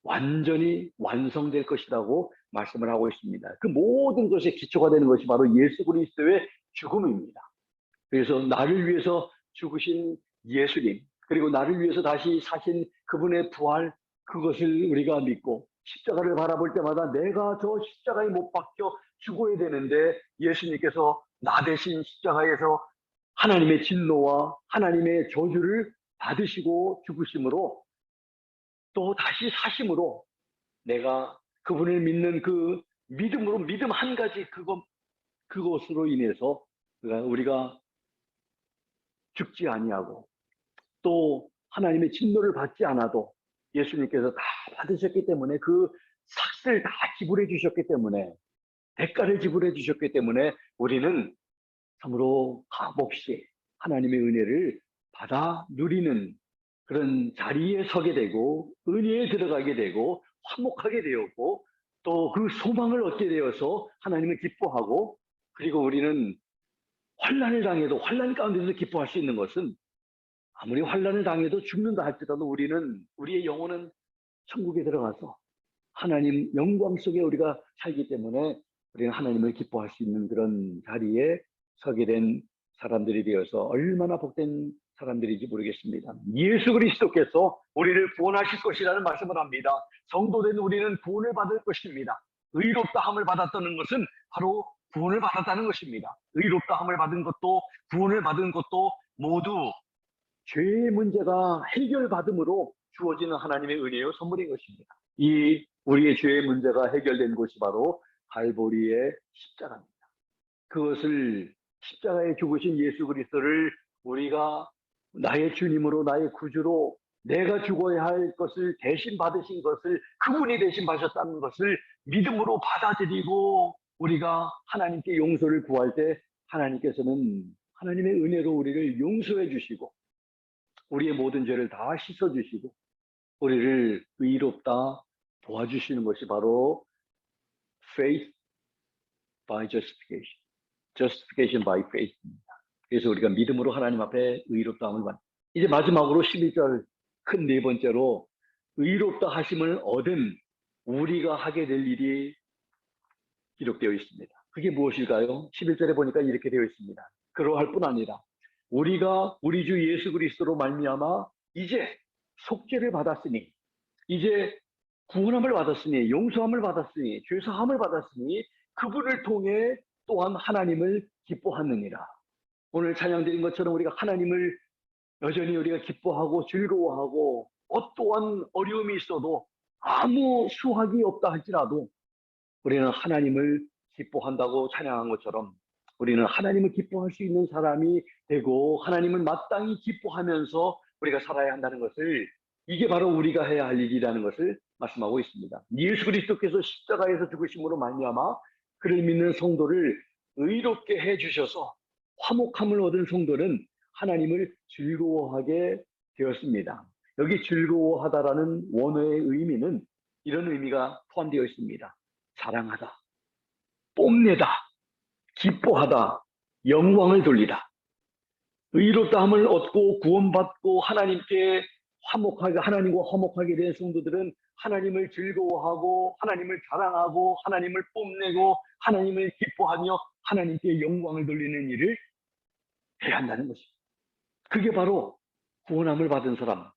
완전히 완성될 것이라고 말씀을 하고 있습니다. 그 모든 것의 기초가 되는 것이 바로 예수 그리스도의 죽음입니다. 그래서 나를 위해서 죽으신 예수님, 그리고 나를 위해서 다시 사신 그분의 부활, 그것을 우리가 믿고 십자가를 바라볼 때마다 내가 저 십자가에 못 박혀 죽어야 되는데 예수님께서 나 대신 십자가에서 하나님의 진노와 하나님의 저주를 받으시고 죽으심으로 또 다시 사심으로 내가 그분을 믿는 그 믿음으로, 믿음 한 가지 그것으로 인해서 우리가 죽지 아니하고 또 하나님의 진노를 받지 않아도 예수님께서 다 받으셨기 때문에 그 삭을 다 지불해 주셨기 때문에, 대가를 지불해 주셨기 때문에 우리는 참으로 값없이 하나님의 은혜를 받아 누리는 그런 자리에 서게 되고 은혜에 들어가게 되고 화목하게 되었고 또 그 소망을 얻게 되어서 하나님을 기뻐하고, 그리고 우리는 환난을 당해도 환난 가운데서 기뻐할 수 있는 것은 아무리 환난을 당해도 죽는다 할지라도 우리의 영혼은 천국에 들어가서 하나님 영광 속에 우리가 살기 때문에 우리는 하나님을 기뻐할 수 있는 그런 자리에 서게 된 사람들이 되어서 얼마나 복된 사람들인지 모르겠습니다. 예수 그리스도께서 우리를 구원하실 것이라는 말씀을 합니다. 성도된 우리는 구원을 받을 것입니다. 의롭다함을 받았다는 것은 바로 구원을 받았다는 것입니다. 의롭다함을 받은 것도 구원을 받은 것도 모두 죄의 문제가 해결받음으로 주어지는 하나님의 은혜요 선물인 것입니다. 이 우리의 죄의 문제가 해결된 곳이 바로 갈보리의 십자가입니다. 그것을 십자가에 죽으신 예수 그리스도를 우리가 나의 주님으로 나의 구주로 내가 죽어야 할 것을 대신 받으신 것을 그분이 대신 받으셨다는 것을 믿음으로 받아들이고 우리가 하나님께 용서를 구할 때 하나님께서는 하나님의 은혜로 우리를 용서해 주시고 우리의 모든 죄를 다 씻어주시고 우리를 의롭다, 도와주시는 것이 바로 faith by justification, justification by faith입니다. 그래서 우리가 믿음으로 하나님 앞에 의롭다함을 받는. 이제 마지막으로 11절 큰 네 번째로 의롭다 하심을 얻은 우리가 하게 될 일이 기록되어 있습니다. 그게 무엇일까요? 11절에 보니까 이렇게 되어 있습니다. 그러할 뿐 아니라 우리가 우리 주 예수 그리스도로 말미암아 이제 속죄를 받았으니, 이제 구원함을 받았으니, 용서함을 받았으니, 죄사함을 받았으니 그분을 통해 또한 하나님을 기뻐하느니라. 오늘 찬양드린 것처럼 우리가 하나님을 여전히 우리가 기뻐하고 즐거워하고 어떠한 어려움이 있어도 아무 수확이 없다 할지라도 우리는 하나님을 기뻐한다고 찬양한 것처럼 우리는 하나님을 기뻐할 수 있는 사람이 되고 하나님을 마땅히 기뻐하면서 우리가 살아야 한다는 것을, 이게 바로 우리가 해야 할 일이라는 것을 말씀하고 있습니다. 예수 그리스도께서 십자가에서 죽으심으로 말미암아 그를 믿는 성도를 의롭게 해주셔서 화목함을 얻은 성도는 하나님을 즐거워하게 되었습니다. 여기 즐거워하다라는 원어의 의미는 이런 의미가 포함되어 있습니다. 자랑하다, 뽐내다, 기뻐하다, 영광을 돌리다. 의롭다함을 얻고 구원받고 하나님께 하나님과 화목하게 된 성도들은 하나님을 즐거워하고 하나님을 자랑하고 하나님을 뽐내고 하나님을 기뻐하며 하나님께 영광을 돌리는 일을 해야 한다는 것입니다. 그게 바로 구원함을 받은 사람,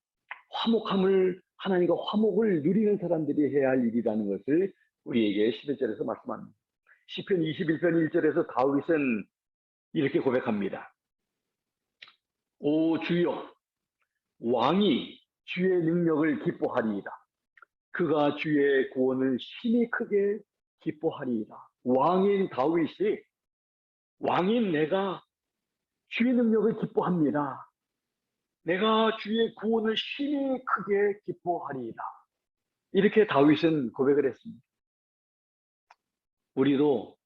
하나님과 화목을 누리는 사람들이 해야 할 일이라는 것을 우리에게 11절에서 말씀합니다. 시편 21편 1절에서 다윗은 이렇게 고백합니다. 오 주여, 왕이 주의 능력을 기뻐하리이다. 그가 주의 구원을 심히 크게 기뻐하리이다. 왕인 다윗이, 왕인 내가 주의 능력을 기뻐합니다. 내가 주의 구원을 심히 크게 기뻐하리이다. 이렇게 다윗은 고백을 했습니다. 우리도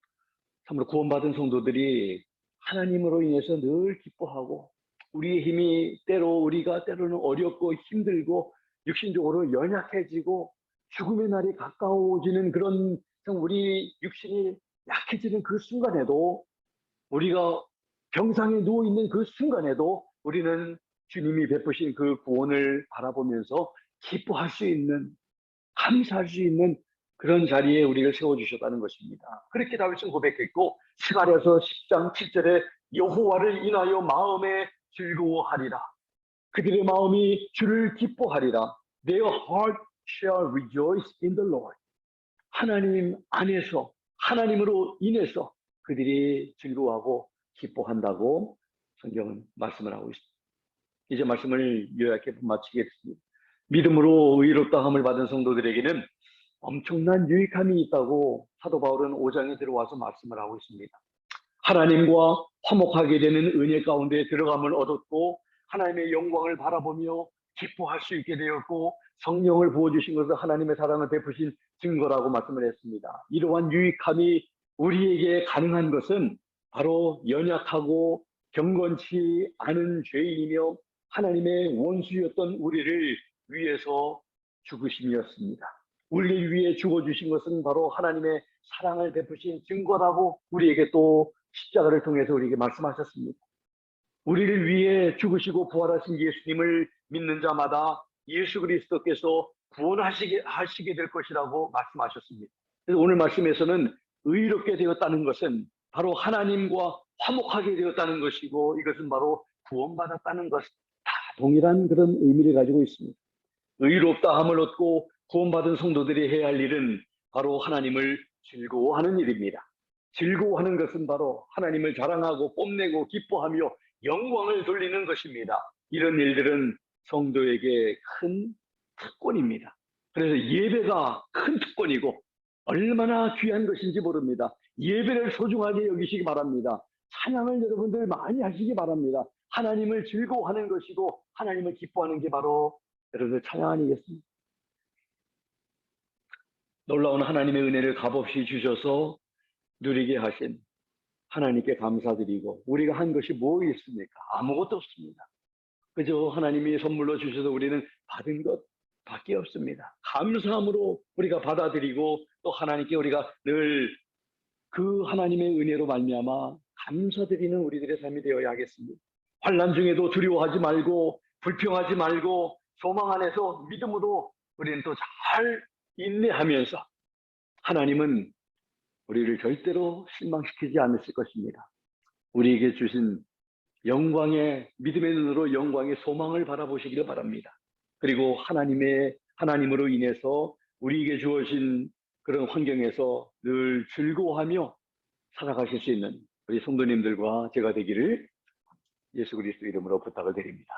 참으로 구원받은 성도들이 하나님으로 인해서 늘 기뻐하고, 우리의 힘이 우리가 때로는 어렵고 힘들고 육신적으로 연약해지고 죽음의 날이 가까워지는 그런 우리 육신이 약해지는 그 순간에도, 우리가 병상에 누워있는 그 순간에도 우리는 주님이 베푸신 그 구원을 바라보면서 기뻐할 수 있는, 감사할 수 있는 그런 자리에 우리를 세워주셨다는 것입니다. 그렇게 다윗은 고백했고, 스가랴서 10장 7절에 여호와를 인하여 마음에 즐거워하리라. 그들의 마음이 주를 기뻐하리라. Their heart shall rejoice in the Lord. 하나님 안에서, 하나님으로 인해서 그들이 즐거워하고 기뻐한다고 성경은 말씀을 하고 있습니다. 이제 말씀을 요약해 마치겠습니다. 믿음으로 의롭다함을 받은 성도들에게는 엄청난 유익함이 있다고 사도 바울은 5장에 들어와서 말씀을 하고 있습니다. 하나님과 화목하게 되는 은혜 가운데 들어감을 얻었고, 하나님의 영광을 바라보며 기뻐할 수 있게 되었고, 성령을 부어주신 것은 하나님의 사랑을 베푸신 증거라고 말씀을 했습니다. 이러한 유익함이 우리에게 가능한 것은 바로 연약하고 경건치 않은 죄인이며 하나님의 원수였던 우리를 위해서 죽으심이었습니다. 우리를 위해 죽어주신 것은 바로 하나님의 사랑을 베푸신 증거라고 우리에게 또 십자가를 통해서 우리에게 말씀하셨습니다. 우리를 위해 죽으시고 부활하신 예수님을 믿는 자마다 예수 그리스도께서 구원하시게 될 것이라고 말씀하셨습니다. 그래서 오늘 말씀에서는 의롭게 되었다는 것은 바로 하나님과 화목하게 되었다는 것이고, 이것은 바로 구원받았다는 것, 다 동일한 그런 의미를 가지고 있습니다. 의롭다함을 얻고 구원받은 성도들이 해야 할 일은 바로 하나님을 즐거워하는 일입니다. 즐거워하는 것은 바로 하나님을 자랑하고 뽐내고 기뻐하며 영광을 돌리는 것입니다. 이런 일들은 성도에게 큰 특권입니다. 그래서 예배가 큰 특권이고 얼마나 귀한 것인지 모릅니다. 예배를 소중하게 여기시기 바랍니다. 찬양을 여러분들 많이 하시기 바랍니다. 하나님을 즐거워하는 것이고 하나님을 기뻐하는 게 바로 여러분들 찬양 아니겠습니까? 놀라운 하나님의 은혜를 값없이 주셔서 누리게 하신 하나님께 감사드리고, 우리가 한 것이 뭐 있습니까? 아무것도 없습니다. 그저 하나님이 선물로 주셔서 우리는 받은 것, 밖에 없습니다. 감사함으로 우리가 받아들이고 또 하나님께 우리가 늘 그 하나님의 은혜로 말미암아 감사드리는 우리들의 삶이 되어야 하겠습니다. 환난 중에도 두려워하지 말고 불평하지 말고 소망 안에서 믿음으로 우리는 또 잘 인내하면서 하나님은 우리를 절대로 실망시키지 않으실 것입니다. 우리에게 주신 영광의 믿음의 눈으로 영광의 소망을 바라보시기를 바랍니다. 그리고 하나님으로 인해서 우리에게 주어진 그런 환경에서 늘 즐거워하며 살아가실 수 있는 우리 성도님들과 제가 되기를 예수 그리스도 이름으로 부탁을 드립니다.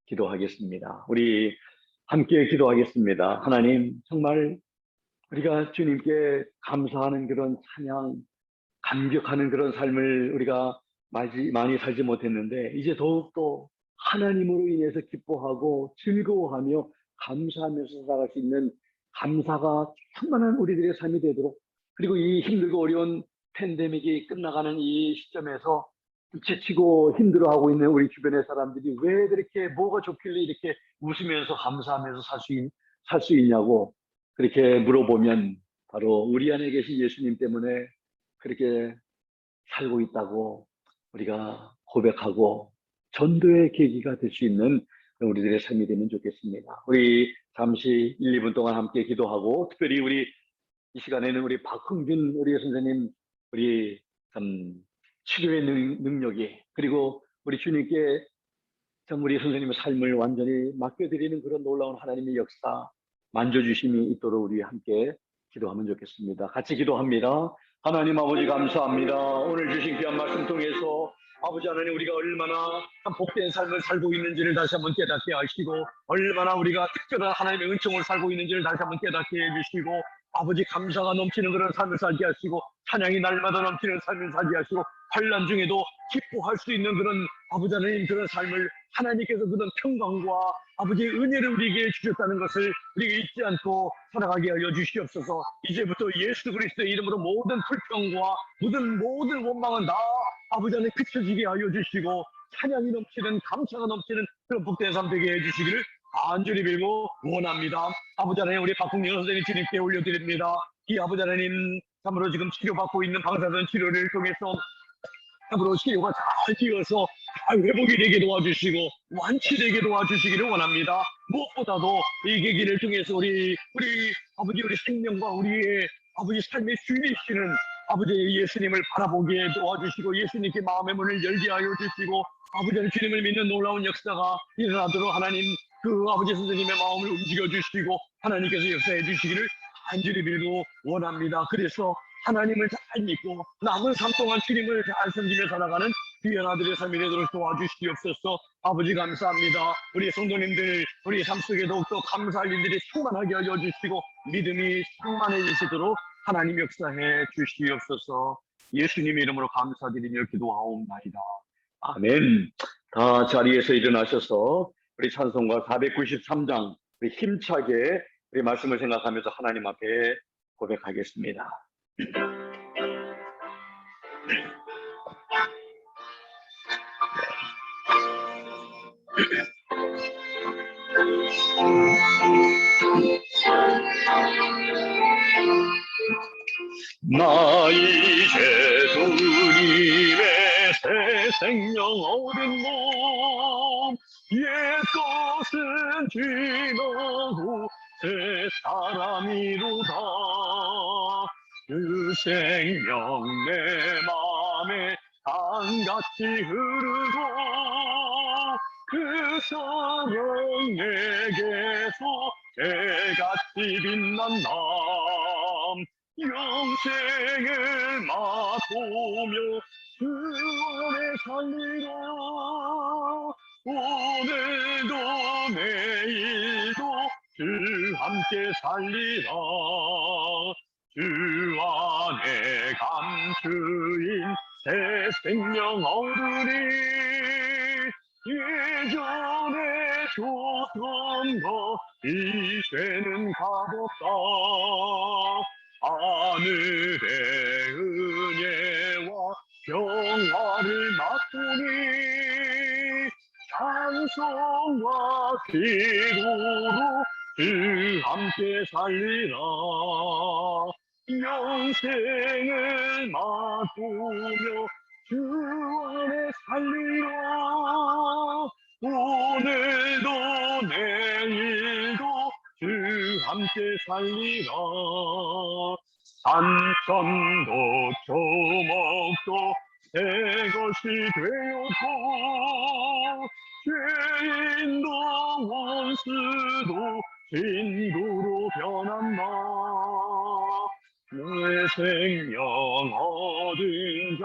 기도하겠습니다. 우리 함께 기도하겠습니다. 하나님, 정말 우리가 주님께 감사하는 그런 찬양, 감격하는 그런 삶을 우리가 많이 살지 못했는데 이제 더욱더 하나님으로 인해서 기뻐하고 즐거워하며 감사하면서 살아갈 수 있는 감사가 충만한 우리들의 삶이 되도록, 그리고 이 힘들고 어려운 팬데믹이 끝나가는 이 시점에서 지치고 힘들어하고 있는 우리 주변의 사람들이 왜 그렇게 뭐가 좋길래 이렇게 웃으면서 감사하면서 살 수 있냐고 그렇게 물어보면 바로 우리 안에 계신 예수님 때문에 그렇게 살고 있다고 우리가 고백하고 전도의 계기가 될 수 있는 우리들의 삶이 되면 좋겠습니다. 우리 잠시 1, 2분 동안 함께 기도하고, 특별히 우리 이 시간에는 우리 박흥준 우리 선생님, 우리 참 치료의 능력이, 그리고 우리 주님께 참 우리 선생님의 삶을 완전히 맡겨드리는 그런 놀라운 하나님의 역사, 만져주심이 있도록 우리 함께 기도하면 좋겠습니다. 같이 기도합니다. 하나님 아버지 감사합니다. 오늘 주신 귀한 말씀 통해서 아버지 하나님, 우리가 얼마나 참 복된 삶을 살고 있는지를 다시 한번 깨닫게 하시고, 얼마나 우리가 특별한 하나님의 은총을 살고 있는지를 다시 한번 깨닫게 해주시고, 아버지 감사가 넘치는 그런 삶을 살게 하시고, 찬양이 날마다 넘치는 삶을 살게 하시고, 환난 중에도 기뻐할 수 있는 그런 아버지 하나님 그런 삶을 하나님께서 그런 평강과 아버지의 은혜를 우리에게 주셨다는 것을 우리가 잊지 않고 살아가게 하여 주시옵소서. 이제부터 예수 그리스도의 이름으로 모든 불평과 모든 원망은 다 아버지 안에 그쳐지게 하여 주시고, 찬양이 넘치는 감사가 넘치는 그런 복된 삶 되게 해주시기를 간절히 빌고 원합니다. 아버지 하나님, 우리 박홍영 선생님 주님께 올려드립니다. 이 아버지 하나님 참으로 지금 치료받고 있는 방사선 치료를 통해서 참으로 치료가 잘 되어서 잘 회복이 되게 도와주시고 완치되게 도와주시기를 원합니다. 무엇보다도 이 계기를 통해서 우리 아버지, 우리 생명과 우리의 아버지 삶의 주인이시는 아버지 예수님을 바라보게 도와주시고, 예수님께 마음의 문을 열게 하여 주시고, 아버지는 주님을 믿는 놀라운 역사가 일어나도록 하나님 그 아버지 선생님의 마음을 움직여 주시고 하나님께서 역사해 주시기를 간절히 빌고 원합니다. 그래서 하나님을 잘 믿고 남은 삶 동안 주님을 잘 섬기며 살아가는 귀한 아들의 삶이 되도록 도와주시옵소서. 아버지 감사합니다. 우리 성도님들 우리 삶 속에 더욱더 감사할 일들이 충만하게 하여 주시고 믿음이 충만해지시도록 하나님 역사해 주시옵소서. 예수님 이름으로 감사드리며 기도하옵나이다. 아멘. 다 자리에서 일어나셔서 우리 찬송가 493장 우리 힘차게 우리 말씀을 생각하면서 하나님 앞에 고백하겠습니다. 나 이제 주님의 새 생명 얻은 몸, 옛것은 지나고 새 사람이로다. 그 생명 내 맘에 강같이 흐르고 그 사랑 내게서 새같이 빛난다. 영생을 맛보며 주 안에 살리라. 오늘도 내일도 주 함께 살리라. 주 안에 감추인 새 생명 얻으리. 예전에 줬던 것 이제는 값없다. 하늘의 은혜와 평화를 맛보니 찬송과 기도로 주 함께 살리라. 영생을 맛보며 주 안에 살리라. 오늘도 내일도 주 함께 살리라. 산천도 조목도 새 것이 되었고 죄인도 원수도 진도로 변한다. 내 생명 얻은 자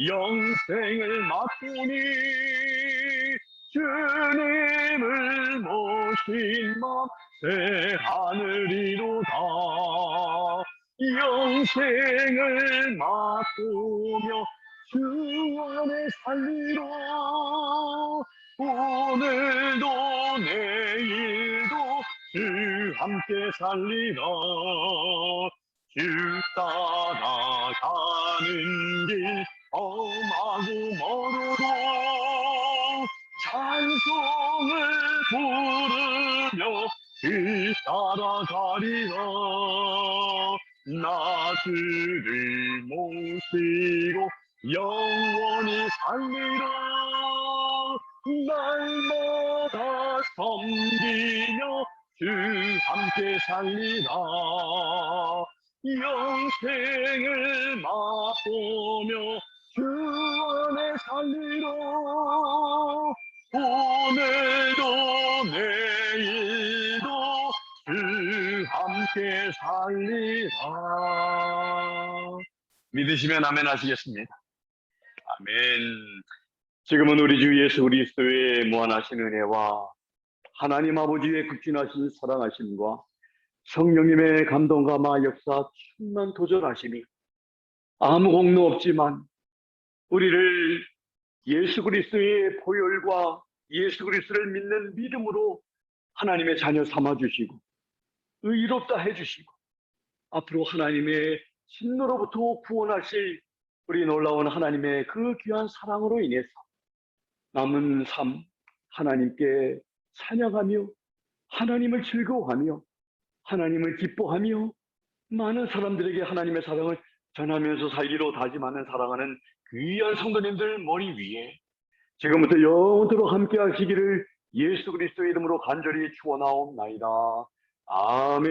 영생을 맛보니 주님을 모신 맘 새 하늘이로다. 영생을 맛보며 주 안에 살리라. 오늘도 내일도 주 함께 살리라. 주 따라가는 길 험하고 멀어도 찬송을 부르며 주 따라가리라. 나 주를 모시고 영원히 살리라. 날마다 섬기며 주 함께 살리라. 영생을 맛보며 주 안에 살리라. 오늘도 내일도 주 함께 살리라. 믿으시면 아멘 하시겠습니다. 아멘. 지금은 우리 주 예수 그리스도의 무한하신 은혜와 하나님 아버지의 극진하신 사랑하심과 성령님의 감동과 마 역사 충만 도전하심이 아무 공로 없지만 우리를 예수 그리스도의 보혈과 예수 그리스도를 믿는 믿음으로 하나님의 자녀 삼아주시고 의롭다 해주시고 앞으로 하나님의 진노로부터 구원하실 우리 놀라운 하나님의 그 귀한 사랑으로 인해서 남은 삶 하나님께 찬양하며 하나님을 즐거워하며 하나님을 기뻐하며 많은 사람들에게 하나님의 사랑을 전하면서 살기로 다짐하는 사랑하는 귀한 성도님들 머리 위에 지금부터 영원토록 함께 하시기를 예수 그리스도의 이름으로 간절히 축원하옵나이다. 아멘.